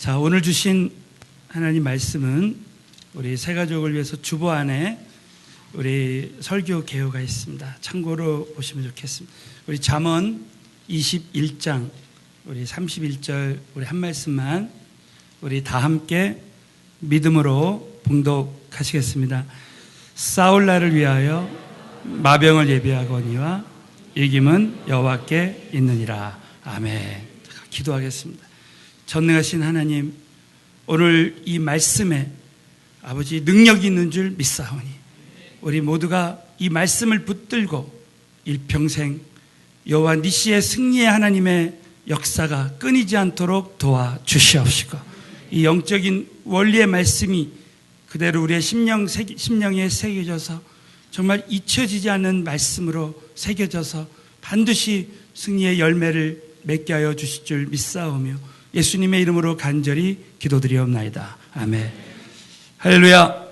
자, 오늘 주신 하나님 말씀은 우리 새 가족을 위해서 주보 안에 우리 설교 개요가 있습니다. 참고로 보시면 좋겠습니다. 우리 잠언 21장 우리 31절 우리 한 말씀만 우리 다 함께 믿음으로 봉독하시겠습니다. 싸울 날을 위하여 마병을 예비하거니와 이김은 여호와께 있느니라. 아멘. 기도하겠습니다. 전능하신 하나님, 오늘 이 말씀에 아버지 능력이 있는 줄 믿사오니 우리 모두가 이 말씀을 붙들고 일평생 여호와 니시의 승리의 하나님의 역사가 끊이지 않도록 도와주시옵시고, 이 영적인 원리의 말씀이 그대로 우리의 심령에 새겨져서 정말 잊혀지지 않는 말씀으로 새겨져서 반드시 승리의 열매를 맺게 하여 주실 줄 믿사오며 예수님의 이름으로 간절히 기도드리옵나이다. 아멘. 할렐루야.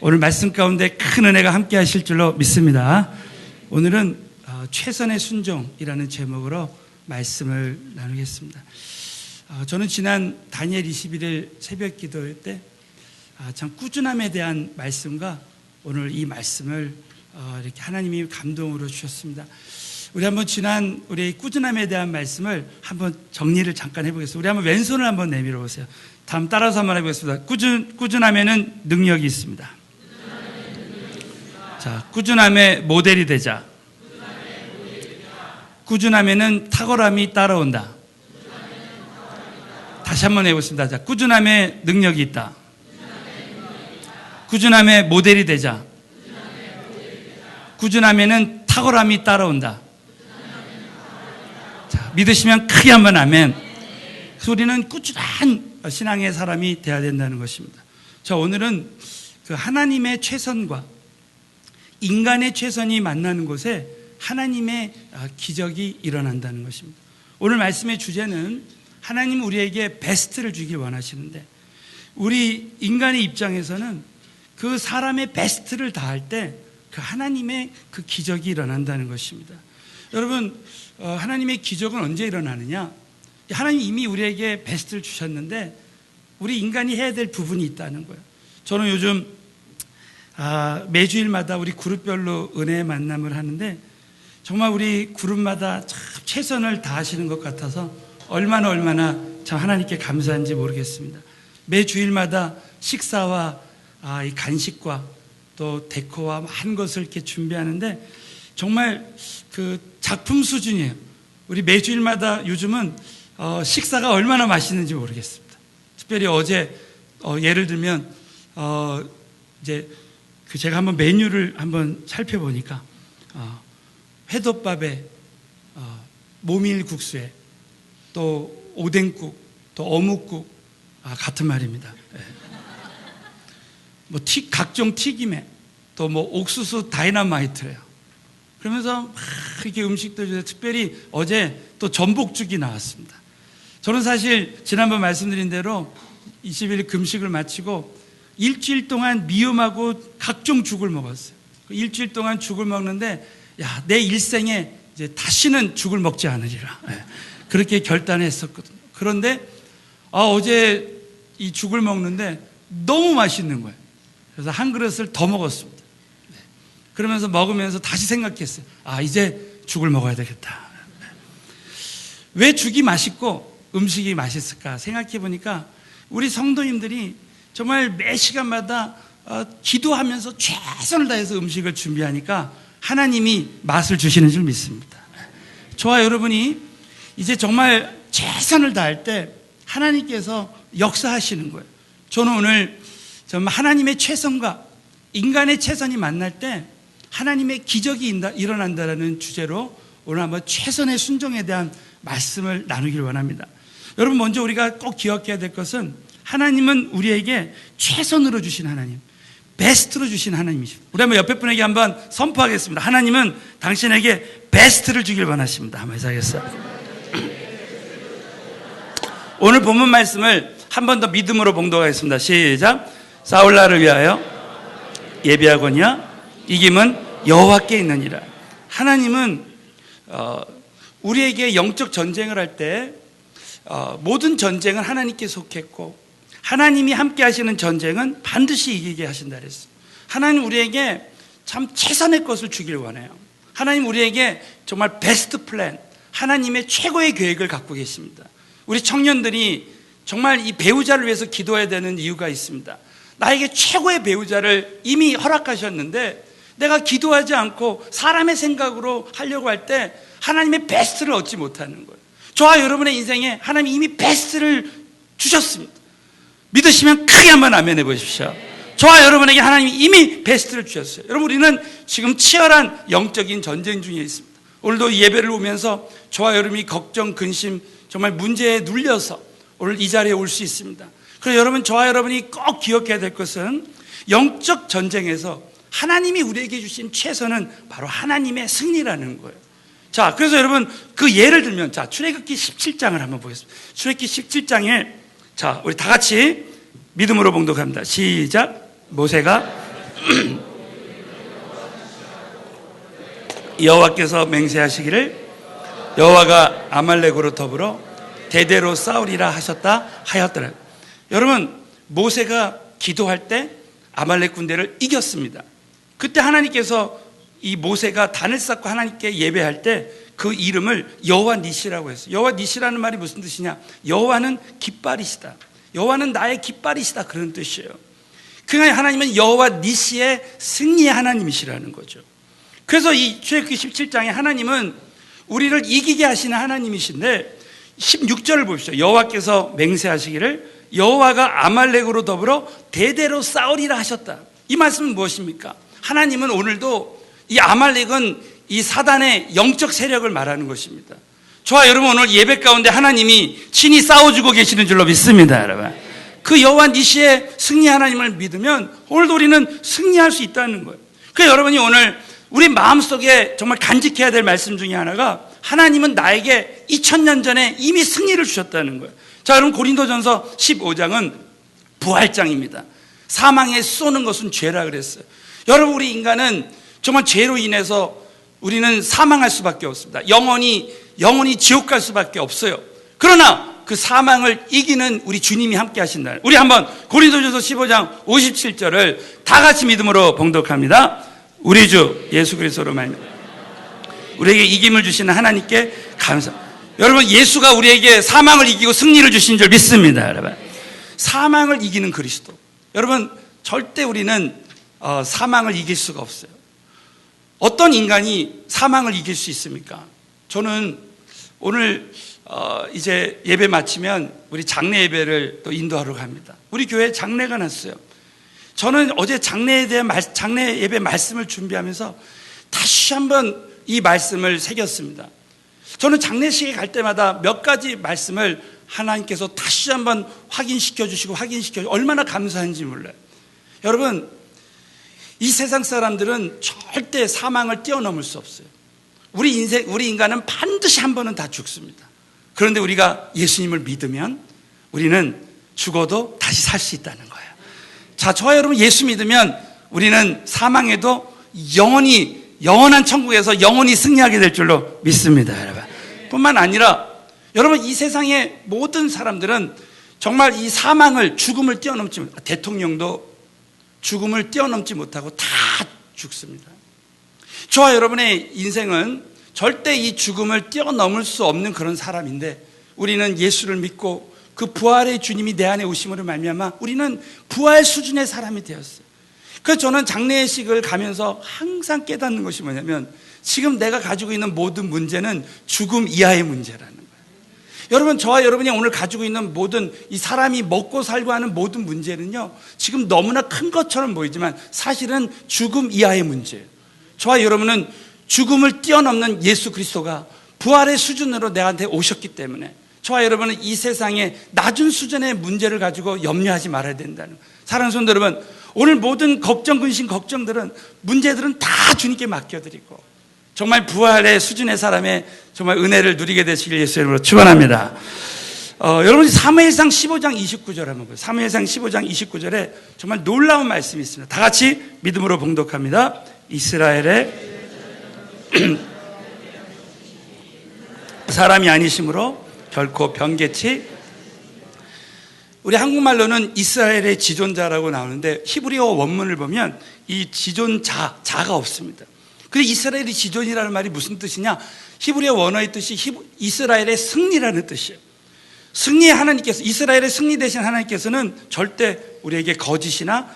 오늘 말씀 가운데 큰 은혜가 함께 하실 줄로 믿습니다. 오늘은 최선의 순종이라는 제목으로 말씀을 나누겠습니다. 저는 지난 다니엘 21일 새벽 기도 때 참 꾸준함에 대한 말씀과 오늘 이 말씀을 이렇게 하나님이 감동으로 주셨습니다. 우리 한번 지난 우리 꾸준함에 대한 말씀을 한번 정리를 잠깐 해보겠습니다. 우리 한번 왼손을 한번 내밀어 보세요. 다음 따라서 한번 해보겠습니다. 꾸준함에는 능력이 있습니다. 자, 꾸준함의 모델이 되자. 꾸준함에는 탁월함이 따라온다. 다시 한번 해보겠습니다. 자, 꾸준함의 능력이 있다. 꾸준함의 모델이 되자. 꾸준함에는 탁월함이 따라온다. 자, 믿으시면 크게 한번 아멘. 그래서 우리는 꾸준한 신앙의 사람이 되어야 된다는 것입니다. 자, 오늘은 그 하나님의 최선과 인간의 최선이 만나는 곳에 하나님의 기적이 일어난다는 것입니다. 오늘 말씀의 주제는 하나님 우리에게 베스트를 주길 원하시는데, 우리 인간의 입장에서는 그 사람의 베스트를 다할 때 그 하나님의 그 기적이 일어난다는 것입니다. 여러분, 하나님의 기적은 언제 일어나느냐? 하나님이 이미 우리에게 베스트를 주셨는데 우리 인간이 해야 될 부분이 있다는 거예요. 저는 요즘 매주일마다 우리 그룹별로 은혜의 만남을 하는데 정말 우리 그룹마다 참 최선을 다하시는 것 같아서 얼마나 참 하나님께 감사한지 모르겠습니다. 매주일마다 식사와 이 간식과 또 데코와 많은 것을 이렇게 준비하는데 정말 그 작품 수준이에요. 우리 매주일마다 요즘은 식사가 얼마나 맛있는지 모르겠습니다. 특별히 어제 예를 들면 이제 그 제가 한번 메뉴를 한번 살펴보니까 회덮밥에 모밀국수에 또 오뎅국 또 어묵국 같은 말입니다. 네. 뭐 각종 튀김에 또 뭐 옥수수 다이너마이트래요. 그러면서 막 이렇게 음식들 중에 특별히 어제 또 전복죽이 나왔습니다. 저는 사실 지난번 말씀드린 대로 20일 금식을 마치고 일주일 동안 미음하고 각종 죽을 먹었어요. 일주일 동안 죽을 먹는데 내 일생에 이제 다시는 죽을 먹지 않으리라. 그렇게 결단했었거든요. 그런데 어제 이 죽을 먹는데 너무 맛있는 거예요. 그래서 한 그릇을 더 먹었습니다. 그러면서 먹으면서 다시 생각했어요. 이제 죽을 먹어야 되겠다. 왜 죽이 맛있고 음식이 맛있을까 생각해 보니까 우리 성도님들이 정말 매 시간마다 기도하면서 최선을 다해서 음식을 준비하니까 하나님이 맛을 주시는 줄 믿습니다. 저와 여러분이 이제 정말 최선을 다할 때 하나님께서 역사하시는 거예요. 저는 오늘 정말 하나님의 최선과 인간의 최선이 만날 때 하나님의 기적이 일어난다는 주제로 오늘 한번 최선의 순종에 대한 말씀을 나누길 원합니다. 여러분, 먼저 우리가 꼭 기억해야 될 것은 하나님은 우리에게 최선으로 주신 하나님, 베스트로 주신 하나님이십니다. 우리 한번 옆에 분에게 한번 선포하겠습니다. 하나님은 당신에게 베스트를 주길 원하십니다. 한번 해석하겠어요. 오늘 본문 말씀을 한 번 더 믿음으로 봉독하겠습니다. 시작. 싸울 날을 위하여 예비하거니와 이김은 여호와께 있느니라. 하나님은 우리에게 영적 전쟁을 할 때 모든 전쟁은 하나님께 속했고 하나님이 함께 하시는 전쟁은 반드시 이기게 하신다 그랬어요. 하나님 우리에게 참 최선의 것을 주길 원해요. 하나님 우리에게 정말 베스트 플랜, 하나님의 최고의 계획을 갖고 계십니다. 우리 청년들이 정말 이 배우자를 위해서 기도해야 되는 이유가 있습니다. 나에게 최고의 배우자를 이미 허락하셨는데 내가 기도하지 않고 사람의 생각으로 하려고 할 때 하나님의 베스트를 얻지 못하는 거예요. 저와 여러분의 인생에 하나님이 이미 베스트를 주셨습니다. 믿으시면 크게 한번 아멘 해보십시오. 저와 여러분에게 하나님이 이미 베스트를 주셨어요. 여러분 우리는 지금 치열한 영적인 전쟁 중에 있습니다. 오늘도 예배를 오면서 저와 여러분이 걱정, 근심, 정말 문제에 눌려서 오늘 이 자리에 올 수 있습니다. 그래서 여러분 저와 여러분이 꼭 기억해야 될 것은 영적 전쟁에서 하나님이 우리에게 주신 최선은 바로 하나님의 승리라는 거예요. 자, 그래서 여러분 그 예를 들면 자, 출애굽기 17장을 한번 보겠습니다. 출애굽기 17장에 자, 우리 다 같이 믿음으로 봉독합니다. 시작. 모세가 여호와께서 맹세하시기를 여호와가 아말렉으로 더불어 대대로 싸우리라 하였더라. 여러분 모세가 기도할 때 아말렉 군대를 이겼습니다. 그때 하나님께서 이 모세가 단을 쌓고 하나님께 예배할 때 그 이름을 여호와 니시라고 했어요. 여호와 니시라는 말이 무슨 뜻이냐? 여호와는 깃발이시다. 여호와는 나의 깃발이시다. 그런 뜻이에요. 그러니까 하나님은 여호와 니시의 승리의 하나님이시라는 거죠. 그래서 이 출애굽기 17장에 하나님은 우리를 이기게 하시는 하나님이신데 16절을 보십시오. 여호와께서 맹세하시기를 여호와가 아말렉으로 더불어 대대로 싸우리라 하셨다. 이 말씀은 무엇입니까? 하나님은 오늘도 이 아말렉은 이 사단의 영적 세력을 말하는 것입니다. 저와 여러분 오늘 예배 가운데 하나님이 친히 싸워주고 계시는 줄로 믿습니다. 여러분 그 여호와 니시의 승리 하나님을 믿으면 오늘도 우리는 승리할 수 있다는 거예요. 그래서 여러분이 오늘 우리 마음속에 정말 간직해야 될 말씀 중에 하나가 하나님은 나에게 2000년 전에 이미 승리를 주셨다는 거예요. 자, 여러분 고린도전서 15장은 부활장입니다. 사망에 쏘는 것은 죄라 그랬어요. 여러분 우리 인간은 정말 죄로 인해서 우리는 사망할 수밖에 없습니다. 영원히 지옥 갈 수밖에 없어요. 그러나 그 사망을 이기는 우리 주님이 함께 하신다. 우리 한번 고린도전서 15장 57절을 다 같이 믿음으로 봉독합니다. 우리 주 예수 그리스도로 말미암아 우리에게 이김을 주시는 하나님께 감사. 여러분 예수가 우리에게 사망을 이기고 승리를 주신 줄 믿습니다. 여러분 사망을 이기는 그리스도. 여러분 절대 우리는 사망을 이길 수가 없어요. 어떤 인간이 사망을 이길 수 있습니까? 저는 오늘 이제 예배 마치면 우리 장례 예배를 또 인도하러 갑니다. 우리 교회에 장례가 났어요. 저는 어제 장례에 대한 장례 예배 말씀을 준비하면서 다시 한번 이 말씀을 새겼습니다. 저는 장례식에 갈 때마다 몇 가지 말씀을 하나님께서 다시 한번 확인시켜 주시고 얼마나 감사한지 몰라요. 여러분 이 세상 사람들은 절대 사망을 뛰어넘을 수 없어요. 우리 인간은 반드시 한 번은 다 죽습니다. 그런데 우리가 예수님을 믿으면 우리는 죽어도 다시 살 수 있다는 거예요. 자, 저와 여러분 예수 믿으면 우리는 사망에도 영원한 천국에서 영원히 승리하게 될 줄로 믿습니다. 여러분 뿐만 아니라 여러분 이 세상의 모든 사람들은 정말 이 사망을 죽음을 뛰어넘지 못해요. 대통령도 죽음을 뛰어넘지 못하고 다 죽습니다. 저와 여러분의 인생은 절대 이 죽음을 뛰어넘을 수 없는 그런 사람인데 우리는 예수를 믿고 그 부활의 주님이 내 안에 오심으로 말미암아 우리는 부활 수준의 사람이 되었어요. 그래서 저는 장례식을 가면서 항상 깨닫는 것이 뭐냐면 지금 내가 가지고 있는 모든 문제는 죽음 이하의 문제라는 거예요. 여러분 저와 여러분이 오늘 가지고 있는 모든 이 사람이 먹고 살고 하는 모든 문제는요 지금 너무나 큰 것처럼 보이지만 사실은 죽음 이하의 문제예요. 저와 여러분은 죽음을 뛰어넘는 예수 그리스도가 부활의 수준으로 내한테 오셨기 때문에 저와 여러분은 이 세상의 낮은 수준의 문제를 가지고 염려하지 말아야 된다는 거예요. 사랑하는 성도 여러분 오늘 모든 걱정 근심 걱정들은 문제들은 다 주님께 맡겨드리고 정말 부활의 수준의 사람의 정말 은혜를 누리게 되시길 예수 이름으로 축원합니다. 여러분 사무엘상 15장 29절 한번 보세요. 사무엘상 15장 29절에 정말 놀라운 말씀이 있습니다. 다 같이 믿음으로 봉독합니다. 이스라엘의 사람이 아니심으로 결코 변개치. 우리 한국말로는 이스라엘의 지존자라고 나오는데 히브리어 원문을 보면 이 자가 없습니다. 그리고 이스라엘의 지존이라는 말이 무슨 뜻이냐? 히브리어 원어의 뜻이 이스라엘의 승리라는 뜻이에요. 승리의 하나님께서, 이스라엘의 승리 되신 하나님께서는 절대 우리에게 거짓이나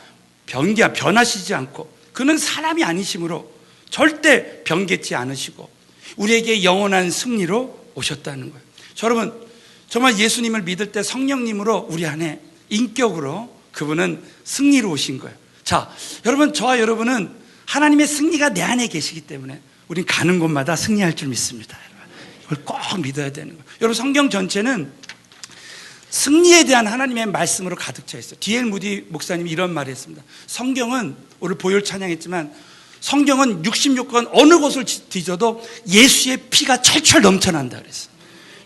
변하시지 않고, 그는 사람이 아니시므로 절대 변개치 않으시고 우리에게 영원한 승리로 오셨다는 거예요. 여러분, 정말 예수님을 믿을 때 성령님으로 우리 안에 인격으로 그분은 승리로 오신 거예요. 자, 여러분, 저와 여러분은 하나님의 승리가 내 안에 계시기 때문에 우린 가는 곳마다 승리할 줄 믿습니다. 이걸 꼭 믿어야 되는 거예요. 여러분, 성경 전체는 승리에 대한 하나님의 말씀으로 가득 차 있어요. D.L. 무디 목사님이 이런 말을 했습니다. 성경은, 오늘 보혈 찬양했지만, 성경은 66권 어느 곳을 뒤져도 예수의 피가 철철 넘쳐난다 그랬어요.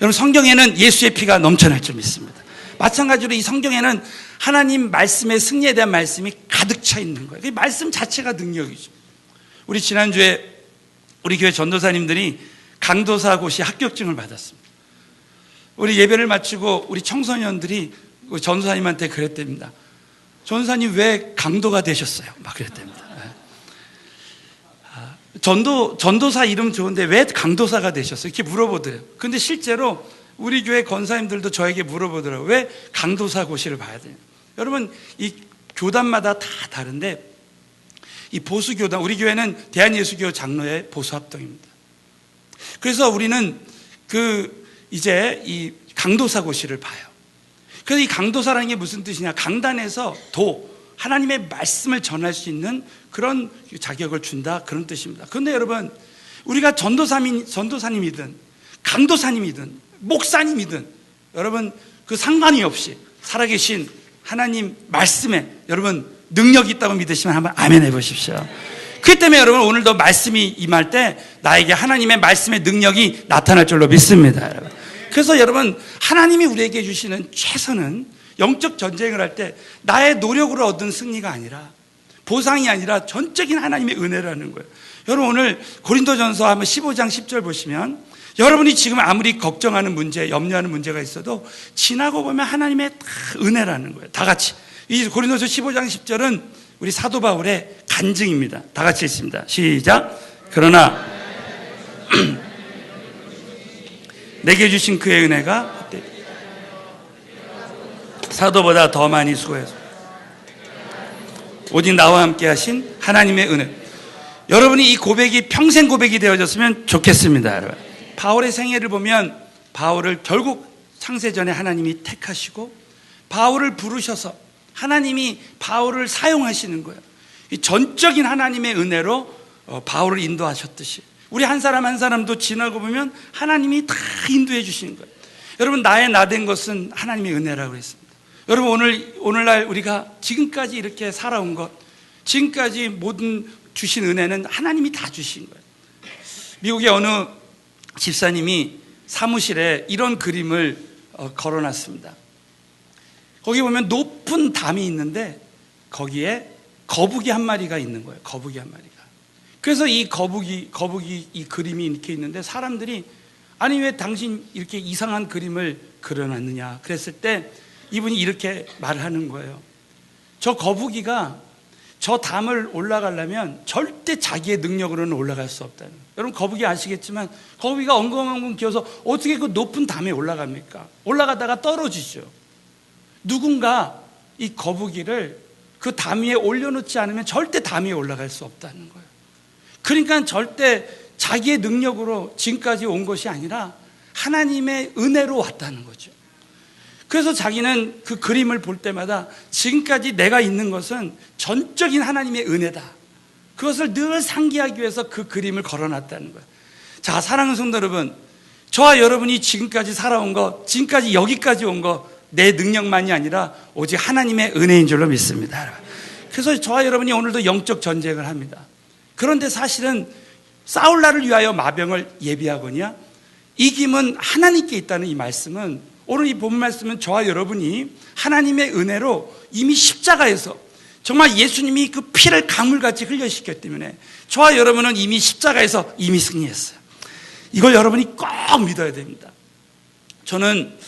여러분, 성경에는 예수의 피가 넘쳐날 줄 믿습니다. 마찬가지로 이 성경에는 하나님 말씀의 승리에 대한 말씀이 가득 차 있는 거예요. 그 말씀 자체가 능력이죠. 우리 지난주에 우리 교회 전도사님들이 강도사 고시 합격증을 받았습니다. 우리 예배를 마치고 우리 청소년들이 전도사님한테 그랬답니다. 전도사님 왜 강도가 되셨어요? 막 그랬답니다. 전도사 이름 좋은데 왜 강도사가 되셨어요? 이렇게 물어보더래요. 근데 실제로 우리 교회 권사님들도 저에게 물어보더라고요. 왜 강도사 고시를 봐야 돼요? 여러분, 이 교단마다 다 다른데, 이 보수교단, 우리 교회는 대한예수교 장로의 보수합동입니다. 그래서 우리는 이제 이 강도사 고시를 봐요. 그래서 이 강도사라는 게 무슨 뜻이냐? 강단에서 하나님의 말씀을 전할 수 있는 그런 자격을 준다, 그런 뜻입니다. 그런데 여러분, 우리가 전도사님이든 강도사님이든 목사님이든 여러분 그 상관이 없이 살아계신 하나님 말씀에 여러분 능력이 있다고 믿으시면 한번 아멘 해보십시오. 그렇기 때문에 여러분 오늘도 말씀이 임할 때 나에게 하나님의 말씀의 능력이 나타날 줄로 믿습니다. 여러분. 그래서 여러분, 하나님이 우리에게 주시는 최선은 영적 전쟁을 할 때 나의 노력으로 얻은 승리가 아니라, 보상이 아니라 전적인 하나님의 은혜라는 거예요. 여러분, 오늘 고린도전서 한번 15장 10절 보시면, 여러분이 지금 아무리 걱정하는 문제, 염려하는 문제가 있어도 지나고 보면 하나님의 은혜라는 거예요. 다 같이. 이 고린도서 15장 10절은 우리 사도 바울의 간증입니다. 다 같이 읽습니다. 시작. 그러나 내게 주신 그의 은혜가 사도보다 더 많이 수고해서 오직 나와 함께 하신 하나님의 은혜. 여러분이 이 고백이 평생 고백이 되어졌으면 좋겠습니다. 여러분, 바울의 생애를 보면 바울을 결국 창세전에 하나님이 택하시고 바울을 부르셔서 하나님이 바울을 사용하시는 거예요. 이 전적인 하나님의 은혜로 바울을 인도하셨듯이 우리 한 사람 한 사람도 지나고 보면 하나님이 다 인도해 주시는 거예요. 여러분, 나의 나된 것은 하나님의 은혜라고 했습니다. 여러분, 오늘날 우리가 지금까지 이렇게 살아온 것, 지금까지 모든 주신 은혜는 하나님이 다 주신 거예요. 미국의 어느 집사님이 사무실에 이런 그림을 걸어놨습니다. 거기 보면 높은 담이 있는데 거기에 거북이 한 마리가 있는 거예요. 거북이 한 마리가. 그래서 이 거북이 이 그림이 이렇게 있는데 사람들이, 아니 왜 당신 이렇게 이상한 그림을 그려놨느냐 그랬을 때 이분이 이렇게 말을 하는 거예요. 저 거북이가 저 담을 올라가려면 절대 자기의 능력으로는 올라갈 수 없다는 거예요. 여러분, 거북이 아시겠지만 거북이가 엉엉엉엉 기어서 어떻게 그 높은 담에 올라갑니까? 올라가다가 떨어지죠. 누군가 이 거북이를 그 담 위에 올려놓지 않으면 절대 담 위에 올라갈 수 없다는 거예요. 그러니까 절대 자기의 능력으로 지금까지 온 것이 아니라 하나님의 은혜로 왔다는 거죠. 그래서 자기는 그 그림을 볼 때마다 지금까지 내가 있는 것은 전적인 하나님의 은혜다, 그것을 늘 상기하기 위해서 그 그림을 걸어놨다는 거예요. 자, 사랑하는 성도 여러분, 저와 여러분이 지금까지 살아온 것, 지금까지 여기까지 온 것, 내 능력만이 아니라 오직 하나님의 은혜인 줄로 믿습니다. 그래서 저와 여러분이 오늘도 영적 전쟁을 합니다. 그런데 사실은 싸울 날을 위하여 마병을 예비하거냐, 이김은 하나님께 있다는 이 말씀은, 오늘 이 본 말씀은 저와 여러분이 하나님의 은혜로 이미 십자가에서 정말 예수님이 그 피를 강물같이 흘려시켰기 때문에 저와 여러분은 이미 십자가에서 이미 승리했어요. 이걸 여러분이 꼭 믿어야 됩니다. 저는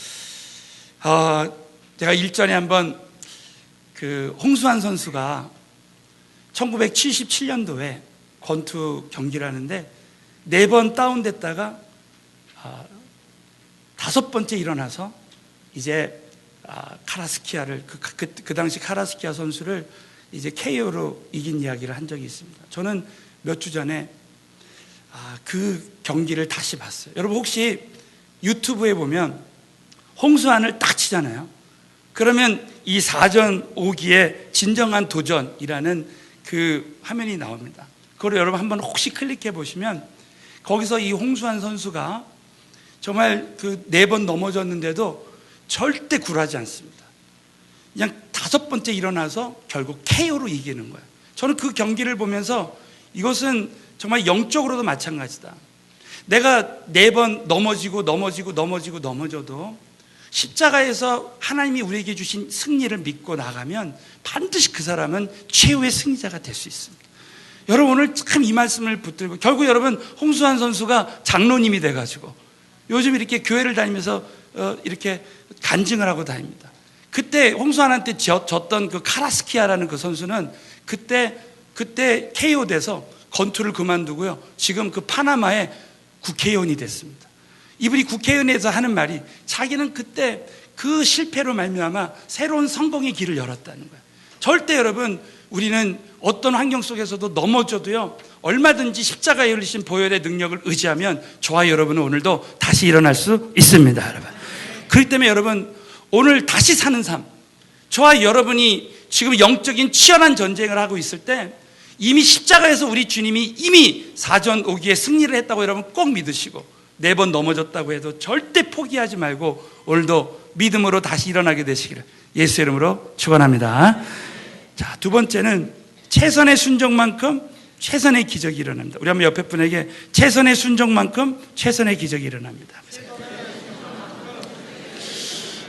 제가 일전에 한번 그 홍수환 선수가 1977년도에 권투 경기를 하는데 4번 다운됐다가 5번째 일어나서 이제 카라스키아를 그 당시 카라스키아 선수를 이제 KO로 이긴 이야기를 한 적이 있습니다. 저는 몇 주 전에 그 경기를 다시 봤어요. 여러분 혹시 유튜브에 보면 홍수환을 딱 치잖아요. 그러면 이 4전 5기의 진정한 도전이라는 그 화면이 나옵니다. 그걸 여러분 한번 혹시 클릭해 보시면 거기서 이 홍수환 선수가 정말 그 4번 넘어졌는데도 절대 굴하지 않습니다. 그냥 5번째 일어나서 결국 KO로 이기는 거예요. 저는 그 경기를 보면서 이것은 정말 영적으로도 마찬가지다. 내가 4번 넘어져도 십자가에서 하나님이 우리에게 주신 승리를 믿고 나가면 반드시 그 사람은 최후의 승리자가 될 수 있습니다. 여러분 오늘 참 이 말씀을 붙들고 결국 여러분 홍수환 선수가 장로님이 돼가지고 요즘 이렇게 교회를 다니면서 이렇게 간증을 하고 다닙니다. 그때 홍수환한테 졌던 그 카라스키아라는 그 선수는 그때 KO 돼서 권투를 그만두고요. 지금 그 파나마의 국회의원이 됐습니다. 이분이 국회의원에서 하는 말이 자기는 그때 그 실패로 말미암아 새로운 성공의 길을 열었다는 거예요. 절대 여러분 우리는 어떤 환경 속에서도 넘어져도요 얼마든지 십자가에 흘리신 보혈의 능력을 의지하면 저와 여러분은 오늘도 다시 일어날 수 있습니다. 여러분. 그렇기 때문에 여러분 오늘 다시 사는 삶, 저와 여러분이 지금 영적인 치열한 전쟁을 하고 있을 때 이미 십자가에서 우리 주님이 이미 4전 5기에 승리를 했다고 여러분 꼭 믿으시고 4번 넘어졌다고 해도 절대 포기하지 말고 오늘도 믿음으로 다시 일어나게 되시기를 예수 이름으로 축원합니다. 자, 두 번째는 최선의 순종만큼 최선의 기적이 일어납니다. 우리 한번 옆에 분에게 최선의 순종만큼 최선의 기적이 일어납니다.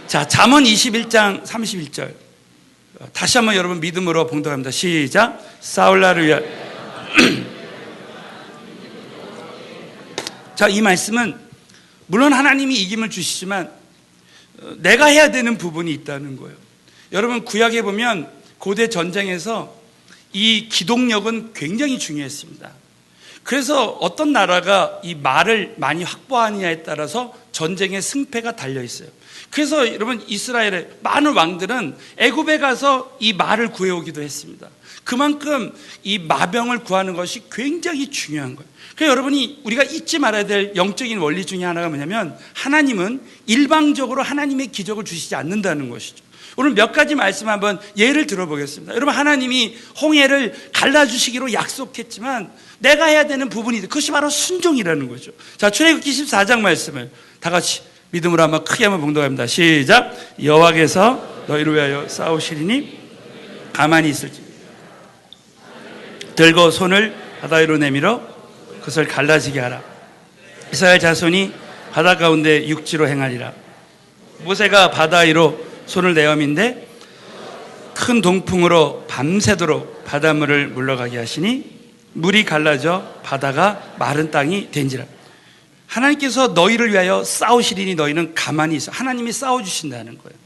자, 잠언 21장 31절 다시 한번 여러분 믿음으로 봉독합니다. 시작. 사울라를 위하여 자, 이 말씀은 물론 하나님이 이김을 주시지만 내가 해야 되는 부분이 있다는 거예요. 여러분 구약에 보면 고대 전쟁에서 이 기동력은 굉장히 중요했습니다. 그래서 어떤 나라가 이 말을 많이 확보하느냐에 따라서 전쟁의 승패가 달려 있어요. 그래서 여러분 이스라엘의 많은 왕들은 애굽에 가서 이 말을 구해오기도 했습니다. 그만큼 이 마병을 구하는 것이 굉장히 중요한 거예요. 그래서 여러분이 우리가 잊지 말아야 될 영적인 원리 중에 하나가 뭐냐면 하나님은 일방적으로 하나님의 기적을 주시지 않는다는 것이죠. 오늘 몇 가지 말씀 한번 예를 들어보겠습니다. 여러분 하나님이 홍해를 갈라주시기로 약속했지만 내가 해야 되는 부분이 있어요. 그것이 바로 순종이라는 거죠. 자, 출애굽기 14장 말씀을 다 같이 믿음으로 한번 크게 한번 봉독합니다. 시작. 여호와께서 너희를 위하여 싸우시리니 가만히 있을지 들고 손을 바다 위로 내밀어 그것을 갈라지게 하라. 이스라엘 자손이 바다 가운데 육지로 행하리라. 모세가 바다 위로 손을 내어민데 큰 동풍으로 밤새도록 바닷물을 물러가게 하시니 물이 갈라져 바다가 마른 땅이 된지라. 하나님께서 너희를 위하여 싸우시리니 너희는 가만히 있어. 하나님이 싸워주신다는 거예요.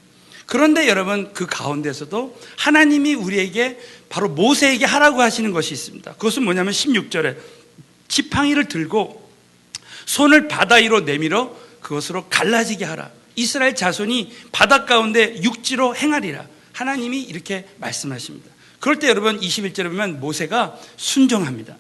그런데 여러분 그 가운데서도 하나님이 우리에게 바로 모세에게 하라고 하시는 것이 있습니다. 그것은 뭐냐면 16절에 지팡이를 들고 손을 바다 위로 내밀어 그것으로 갈라지게 하라. 이스라엘 자손이 바다 가운데 육지로 행하리라. 하나님이 이렇게 말씀하십니다. 그럴 때 여러분 21절에 보면 모세가 순종합니다.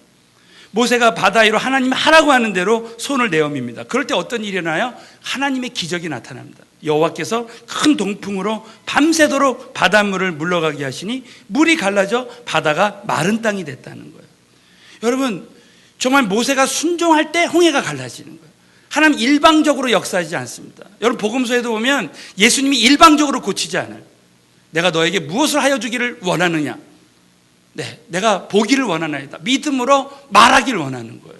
모세가 바다 위로 하나님이 하라고 하는 대로 손을 내어밉니다. 그럴 때 어떤 일이 일어나요? 하나님의 기적이 나타납니다. 여호와께서 큰 동풍으로 밤새도록 바닷물을 물러가게 하시니 물이 갈라져 바다가 마른 땅이 됐다는 거예요. 여러분 정말 모세가 순종할 때 홍해가 갈라지는 거예요. 하나님 일방적으로 역사하지 않습니다. 여러분 복음서에도 보면 예수님이 일방적으로 고치지 않아요. 내가 너에게 무엇을 하여 주기를 원하느냐? 네, 내가 보기를 원하나이다. 믿음으로 말하기를 원하는 거예요.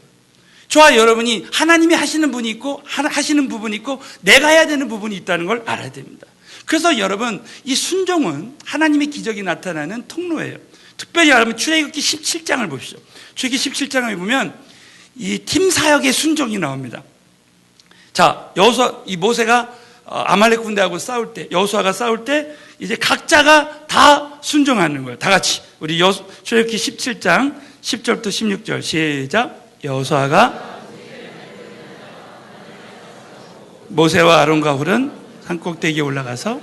저와 여러분이 하나님이 하시는 분이 있고 하시는 부분이 있고 내가 해야 되는 부분이 있다는 걸 알아야 됩니다. 그래서 여러분 이 순종은 하나님의 기적이 나타나는 통로예요. 특별히 여러분 출애굽기 17장을 보십시오. 출애굽기 17장을 보면 이 팀 사역의 순종이 나옵니다. 자, 여기서 이 모세가 아말렉 군대하고 싸울 때, 여호수아가 싸울 때 이제 각자가 다 순종하는 거예요. 다 같이. 우리 출애굽기 17장 10절부터 16절 시작. 여호수아가 모세와 아론과 훌은 산꼭대기에 올라가서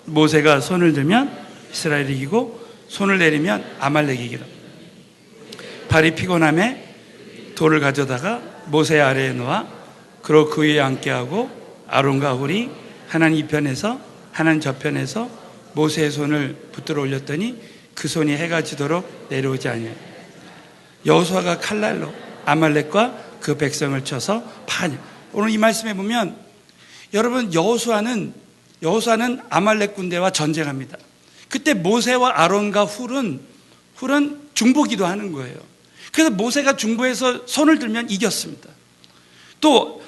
모세가 손을 들면 이스라엘이 이기고 손을 내리면 아말렉이 이기라. 발이 피곤함에 돌을 가져다가 모세 아래에 놓아 그로 그 위에 앉게 하고 아론과 훌이 하나는 이 편에서 하나는 저 편에서 모세의 손을 붙들어 올렸더니 그 손이 해가 지도록 내려오지 아니하여 여호수아가 칼날로 아말렉과 그 백성을 쳐서 파하니. 오늘 이 말씀에 보면 여러분 여호수아는 아말렉 군대와 전쟁합니다. 그때 모세와 아론과 훌은 중보기도 하는 거예요. 그래서 모세가 중보해서 손을 들면 이겼습니다. 또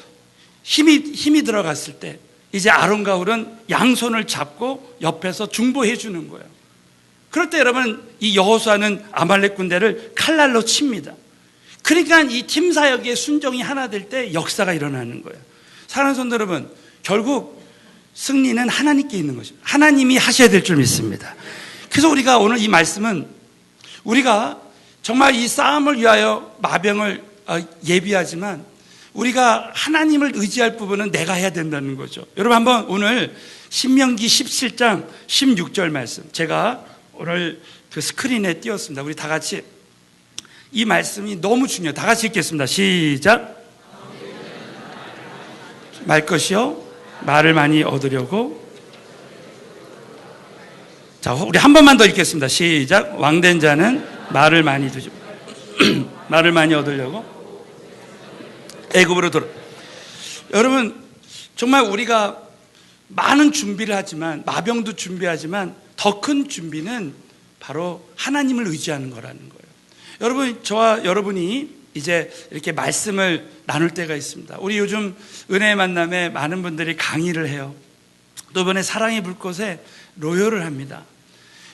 힘이 들어갔을 때 이제 아론과 훌은 양손을 잡고 옆에서 중보해 주는 거예요. 그럴 때 여러분 이 여호수아는 아말렉 군대를 칼날로 칩니다. 그러니까 이 팀 사역의 순종이 하나 될 때 역사가 일어나는 거예요. 사랑하는 성도 여러분, 결국 승리는 하나님께 있는 것입니다. 하나님이 하셔야 될 줄 믿습니다. 그래서 우리가 오늘 이 말씀은 우리가 정말 이 싸움을 위하여 마병을 예비하지만 우리가 하나님을 의지할 부분은 내가 해야 된다는 거죠. 여러분 한번 오늘 신명기 17장 16절 말씀 제가 오늘 그 스크린에 띄웠습니다. 우리 다 같이 이 말씀이 너무 중요해요. 다 같이 읽겠습니다. 시작. 말 것이요 말을 많이 얻으려고. 자, 우리 한 번만 더 읽겠습니다. 시작. 왕된 자는 말을 많이 두죠. 말을 많이 얻으려고 애굽으로 돌아. 여러분 정말 우리가 많은 준비를 하지만 마병도 준비하지만 더 큰 준비는 바로 하나님을 의지하는 거라는 거예요. 여러분 저와 여러분이 이제 이렇게 말씀을 나눌 때가 있습니다. 우리 요즘 은혜의 만남에 많은 분들이 강의를 해요. 또 이번에 사랑의 불꽃에 로열을 합니다.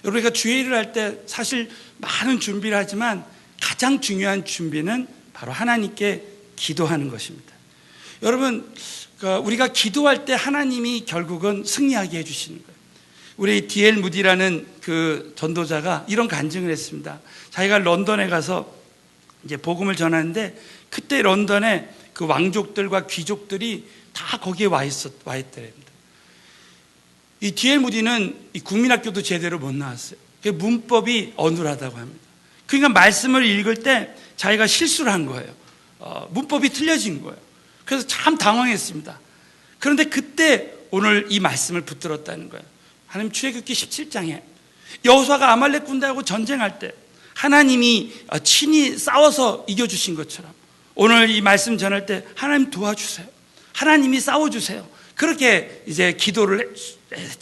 우리가 주일을 할 때 사실 많은 준비를 하지만 가장 중요한 준비는 바로 하나님께 기도하는 것입니다. 여러분 우리가 기도할 때 하나님이 결국은 승리하게 해주시는 거예요. 우리 D.L. 무디라는 그 전도자가 이런 간증을 했습니다. 자기가 런던에 가서 이제 복음을 전하는데 그때 런던에 그 왕족들과 귀족들이 다 거기에 와 있더랍니다. 이 D.L. 무디는 이 국민학교도 제대로 못 나왔어요. 문법이 어눌하다고 합니다. 그러니까 말씀을 읽을 때 자기가 실수를 한 거예요. 문법이 틀려진 거예요. 그래서 참 당황했습니다. 그런데 그때 오늘 이 말씀을 붙들었다는 거예요. 하나님 출애굽기 17장에 여호수아가 아말렉 군대하고 전쟁할 때 하나님이 친히 싸워서 이겨주신 것처럼 오늘 이 말씀 전할 때 하나님 도와주세요. 하나님이 싸워주세요. 그렇게 이제 기도를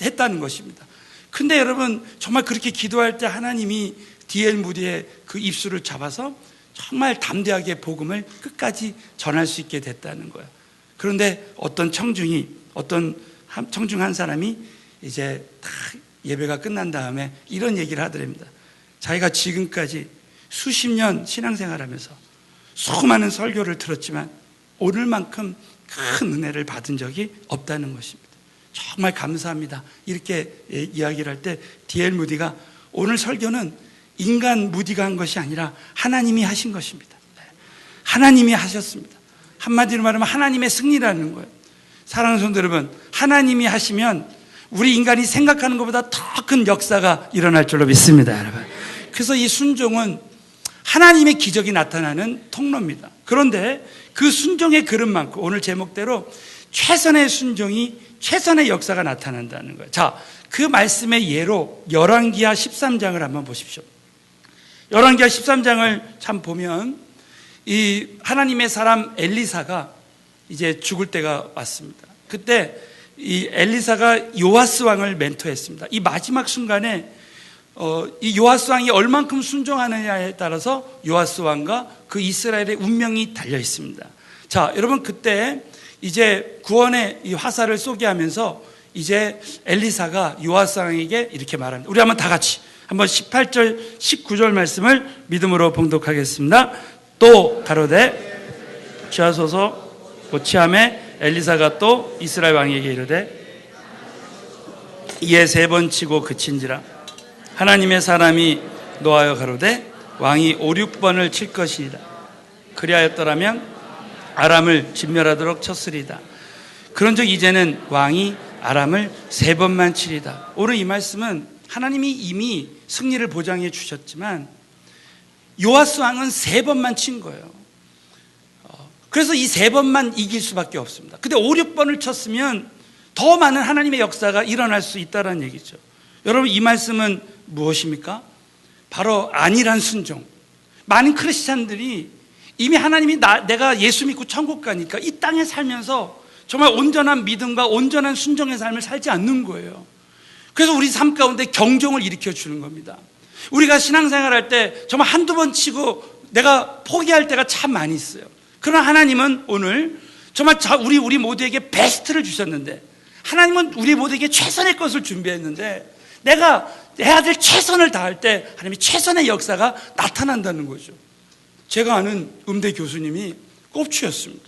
했다는 것입니다. 근데 여러분 정말 그렇게 기도할 때 하나님이 D.L. 무디의 그 입술을 잡아서 정말 담대하게 복음을 끝까지 전할 수 있게 됐다는 거예요. 그런데 어떤 청중 한 사람이 이제 다 예배가 끝난 다음에 이런 얘기를 하더랍니다. 자기가 지금까지 수십 년 신앙생활하면서 수많은 설교를 들었지만 오늘만큼 큰 은혜를 받은 적이 없다는 것입니다. 정말 감사합니다. 이렇게 이야기를 할 때 D.L. 무디가 오늘 설교는 인간 무디가 한 것이 아니라 하나님이 하신 것입니다. 하나님이 하셨습니다. 한마디로 말하면 하나님의 승리라는 거예요. 사랑하는 성도 여러분, 하나님이 하시면 우리 인간이 생각하는 것보다 더 큰 역사가 일어날 줄로 믿습니다, 여러분. 그래서 이 순종은 하나님의 기적이 나타나는 통로입니다. 그런데 그 순종의 그릇만큼 오늘 제목대로 최선의 순종이 최선의 역사가 나타난다는 거예요. 자, 그 말씀의 예로 열왕기하 13장을 한번 보십시오. 열왕기하 13장을 참 보면 이 하나님의 사람 엘리사가 이제 죽을 때가 왔습니다. 그때 이 엘리사가 요아스 왕을 멘토했습니다. 이 마지막 순간에 이 요아스 왕이 얼만큼 순종하느냐에 따라서 요아스 왕과 그 이스라엘의 운명이 달려 있습니다. 자, 여러분 그때 이제 구원의 이 화살을 쏘게 하면서 이제 엘리사가 요아스 왕에게 이렇게 말합니다. 우리 한번 다 같이 한번 18절 19절 말씀을 믿음으로 봉독하겠습니다. 또 가로되 취하소서 곧 취함에 엘리사가 또 이스라엘 왕에게 이르되 이에 3번 치고 그친지라. 하나님의 사람이 노하여 가로되 왕이 5, 6번을 칠 것이니라. 그리하였더라면 아람을 진멸하도록 쳤으리다. 그런즉 이제는 왕이 아람을 3번만 치리다. 오늘 이 말씀은 하나님이 이미 승리를 보장해 주셨지만 요아스 왕은 3번만 친 거예요. 그래서 이 3번만 이길 수밖에 없습니다. 근데 5, 6번을 쳤으면 더 많은 하나님의 역사가 일어날 수 있다는 얘기죠. 여러분, 이 말씀은 무엇입니까? 바로 안일한 순종. 많은 크리스찬들이 이미 하나님이 내가 예수 믿고 천국 가니까 이 땅에 살면서 정말 온전한 믿음과 온전한 순종의 삶을 살지 않는 거예요. 그래서 우리 삶 가운데 경종을 일으켜 주는 겁니다. 우리가 신앙생활 할 때 정말 한두 번 치고 내가 포기할 때가 참 많이 있어요. 그러나 하나님은 오늘 정말 우리 모두에게 베스트를 주셨는데, 하나님은 우리 모두에게 최선의 것을 준비했는데, 내가 해야 될 최선을 다할 때 하나님이 최선의 역사가 나타난다는 거죠. 제가 아는 음대 교수님이 꼽주였습니다.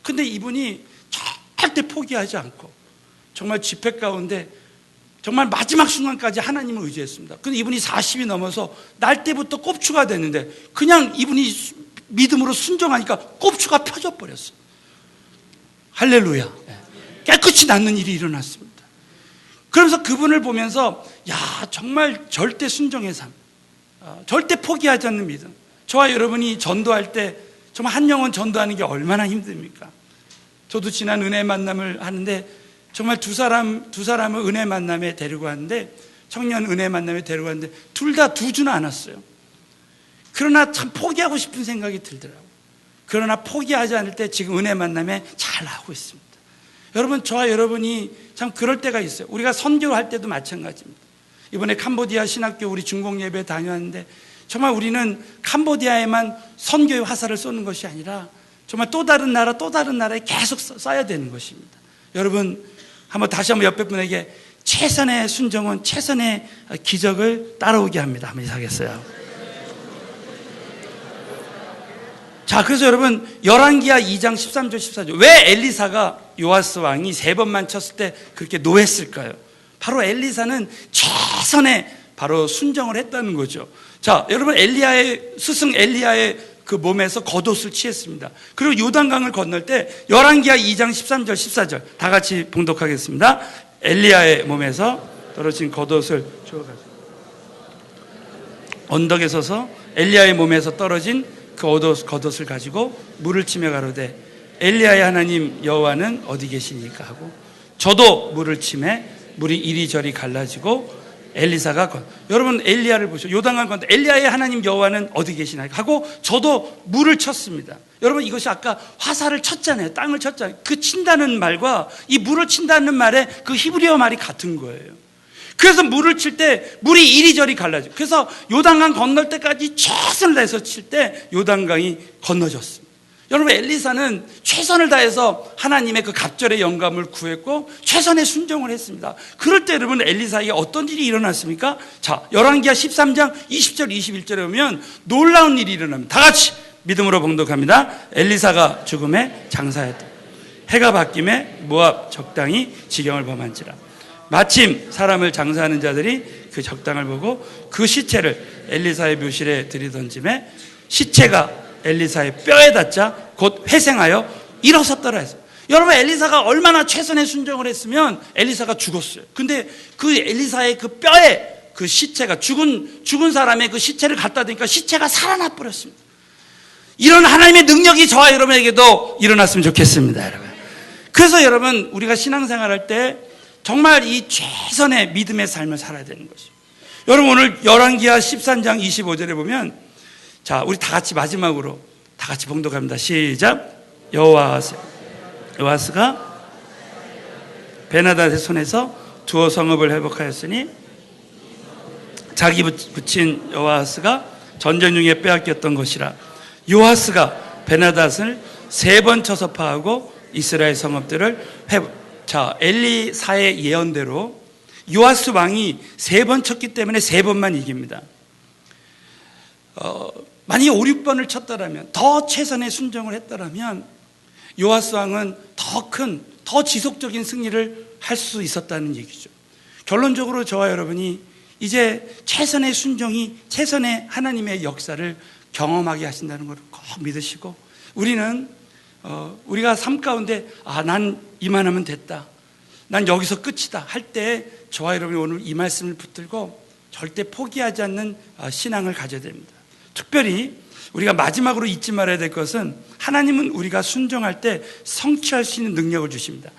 근데 이분이 절대 포기하지 않고 정말 집회 가운데 정말 마지막 순간까지 하나님을 의지했습니다. 근데 이분이 40이 넘어서 날 때부터 꼽추가 됐는데 그냥 이분이 믿음으로 순종하니까 꼽추가 펴져 버렸어요. 할렐루야. 깨끗이 낫는 일이 일어났습니다. 그러면서 그분을 보면서 야, 정말 절대 순종의 삶, 절대 포기하지 않는 믿음. 저와 여러분이 전도할 때 정말 한 영혼 전도하는 게 얼마나 힘듭니까? 저도 지난 은혜 만남을 하는데 정말 두 사람을 은혜 만남에 데리고 왔는데, 청년 은혜 만남에 데리고 왔는데 둘 다 두지는 않았어요. 그러나 참 포기하고 싶은 생각이 들더라고요. 그러나 포기하지 않을 때 지금 은혜 만남에 잘 나오고 있습니다. 여러분, 저와 여러분이 참 그럴 때가 있어요. 우리가 선교할 때도 마찬가지입니다. 이번에 캄보디아 신학교 우리 중공 예배 다녀왔는데 정말 우리는 캄보디아에만 선교의 화살을 쏘는 것이 아니라 정말 또 다른 나라에 계속 쏴야 되는 것입니다. 여러분, 다시 한번 옆에 분에게 최선의 순종은 최선의 기적을 따라오게 합니다. 한번 하겠어요. 자, 그래서 여러분, 열왕기하 2장 13절 14절. 왜 엘리사가 요아스 왕이 3번만 쳤을 때 그렇게 노했을까요? 바로 엘리사는 최선의 바로 순종을 했다는 거죠. 자, 여러분, 스승 엘리야의 그 몸에서 겉옷을 취했습니다. 그리고 요단강을 건널 때 열왕기하 2장 13절 14절 다 같이 봉독하겠습니다. 엘리야의 몸에서 떨어진 겉옷을 주워가지고 언덕에 서서 엘리야의 몸에서 떨어진 그 겉옷을 가지고 물을 치며 가로되 엘리야의 하나님 여호와는 어디 계시니까 하고, 저도 물을 치매 물이 이리저리 갈라지고 엘리사가 여러분 엘리야를 보시죠. 요단강 건너 엘리야의 하나님 여호와는 어디 계시나 하고 저도 물을 쳤습니다. 여러분, 이것이 아까 화살을 쳤잖아요. 땅을 쳤잖아요. 그 친다는 말과 이 물을 친다는 말의 그 히브리어 말이 같은 거예요. 그래서 물을 칠 때 물이 이리저리 갈라지고, 그래서 요단강 건널 때까지 최선을 다해서 칠 때 요단강이 건너졌습니다. 여러분, 엘리사는 최선을 다해서 하나님의 그 갑절의 영감을 구했고 최선의 순종을 했습니다. 그럴 때 여러분, 엘리사에게 어떤 일이 일어났습니까? 자, 열왕기하 13장 20절 21절에 보면 놀라운 일이 일어납니다. 다 같이 믿음으로 봉독합니다. 엘리사가 죽음에 장사했다. 해가 바뀜에 모압 적당히 지경을 범한지라. 마침 사람을 장사하는 자들이 그 적당을 보고 그 시체를 엘리사의 묘실에 들이던짐에 시체가 엘리사의 뼈에 닿자 곧 회생하여 일어섰더라 했어요. 여러분, 엘리사가 얼마나 최선의 순종을 했으면 엘리사가 죽었어요. 근데 그 엘리사의 그 뼈에 그 시체가 죽은 사람의 그 시체를 갖다 대니까 시체가 살아나 버렸습니다. 이런 하나님의 능력이 저와 여러분에게도 일어났으면 좋겠습니다, 여러분. 그래서 여러분, 우리가 신앙생활할 때 정말 이 최선의 믿음의 삶을 살아야 되는 것이죠. 여러분, 오늘 열왕기하 13장 25절에 보면, 자, 우리 다 같이 마지막으로 다 같이 봉독합니다. 시작. 여호아스가 베나닷의 손에서 두어 성읍을 회복하였으니 자기 붙인 여호아스가 전쟁 중에 빼앗겼던 것이라. 요아스가 베나닷을 3번 쳐서 파하고 이스라엘 성읍들을 회복. 자, 엘리사의 예언대로 요아스 왕이 3번 쳤기 때문에 3번만 이깁니다. 만약에 5, 6번을 쳤더라면, 더 최선의 순종을 했더라면 요아스 왕은 더 지속적인 승리를 할 수 있었다는 얘기죠. 결론적으로 저와 여러분이 이제 최선의 순종이 최선의 하나님의 역사를 경험하게 하신다는 것을 꼭 믿으시고, 우리는 우리가 삶 가운데 난 이만하면 됐다, 난 여기서 끝이다 할 때 저와 여러분이 오늘 이 말씀을 붙들고 절대 포기하지 않는 신앙을 가져야 됩니다. 특별히 우리가 마지막으로 잊지 말아야 될 것은, 하나님은 우리가 순종할 때 성취할 수 있는 능력을 주십니다.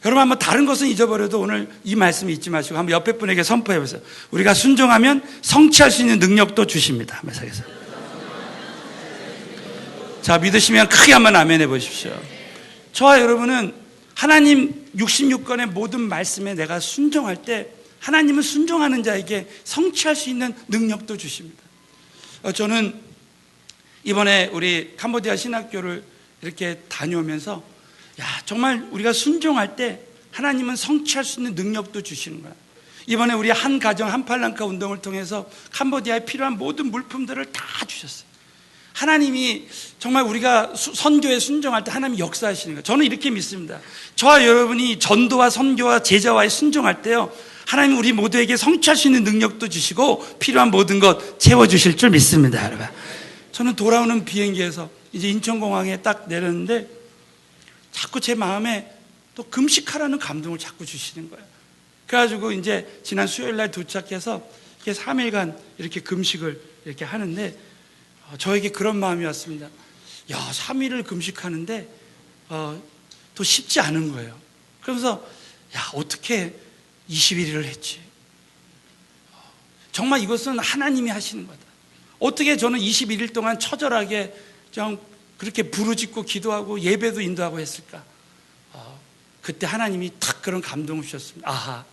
여러분, 한번 다른 것은 잊어버려도 오늘 이 말씀을 잊지 마시고 한번 옆에 분에게 선포해 보세요. 우리가 순종하면 성취할 수 있는 능력도 주십니다. 메사에서. 자, 믿으시면 크게 한번 아멘 해 보십시오. 저와 여러분은 하나님 66권의 모든 말씀에 내가 순종할 때 하나님은 순종하는 자에게 성취할 수 있는 능력도 주십니다. 저는 이번에 우리 캄보디아 신학교를 이렇게 다녀오면서 정말 우리가 순종할 때 하나님은 성취할 수 있는 능력도 주시는 거야. 이번에 우리 한 가정 한팔랑카 운동을 통해서 캄보디아에 필요한 모든 물품들을 다 주셨어요. 하나님이 정말 우리가 선교에 순종할 때 하나님이 역사하시는 거예요. 저는 이렇게 믿습니다. 저와 여러분이 전도와 선교와 제자와에 순종할 때요, 하나님 우리 모두에게 성취할 수 있는 능력도 주시고 필요한 모든 것 채워주실 줄 믿습니다. 여러분, 저는 돌아오는 비행기에서 이제 인천공항에 딱 내렸는데 자꾸 제 마음에 또 금식하라는 감동을 자꾸 주시는 거예요. 그래가지고 이제 지난 수요일 날 도착해서 이렇게 3일간 이렇게 금식을 이렇게 하는데 저에게 그런 마음이 왔습니다. 3일을 금식하는데 또 쉽지 않은 거예요. 그러면서 어떻게 21일을 했지? 정말 이것은 하나님이 하시는 거다. 어떻게 저는 21일 동안 처절하게 그렇게 부르짖고 기도하고 예배도 인도하고 했을까? 그때 하나님이 탁 그런 감동을 주셨습니다.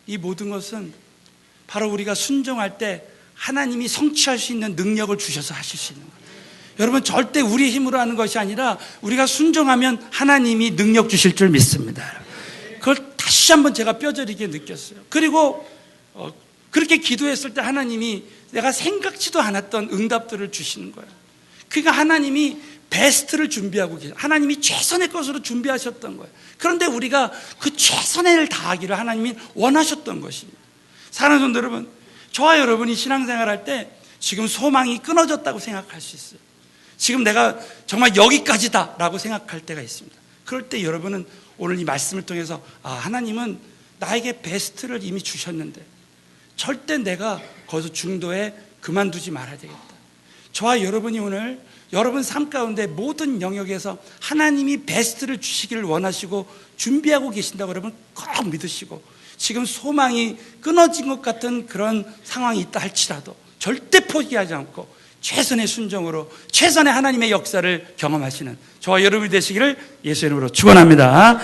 이 모든 것은 바로 우리가 순종할 때 하나님이 성취할 수 있는 능력을 주셔서 하실 수 있는 거예요. 여러분, 절대 우리의 힘으로 하는 것이 아니라 우리가 순종하면 하나님이 능력 주실 줄 믿습니다. 그걸 다시 한번 제가 뼈저리게 느꼈어요. 그리고 그렇게 기도했을 때 하나님이 내가 생각지도 않았던 응답들을 주시는 거예요. 그러니까 하나님이 베스트를 준비하고 계세요. 하나님이 최선의 것으로 준비하셨던 거예요. 그런데 우리가 그 최선을 다하기를 하나님이 원하셨던 것입니다. 사랑하는 성도 여러분, 저와 여러분이 신앙생활할 때 지금 소망이 끊어졌다고 생각할 수 있어요. 지금 내가 정말 여기까지다라고 생각할 때가 있습니다. 그럴 때 여러분은 오늘 이 말씀을 통해서 하나님은 나에게 베스트를 이미 주셨는데 절대 내가 거기서 중도에 그만두지 말아야 되겠다. 저와 여러분이 오늘 여러분 삶 가운데 모든 영역에서 하나님이 베스트를 주시기를 원하시고 준비하고 계신다고 여러분 꼭 믿으시고, 지금 소망이 끊어진 것 같은 그런 상황이 있다 할지라도 절대 포기하지 않고 최선의 순종으로 최선의 하나님의 역사를 경험하시는 저와 여러분이 되시기를 예수의 이름으로 축원합니다.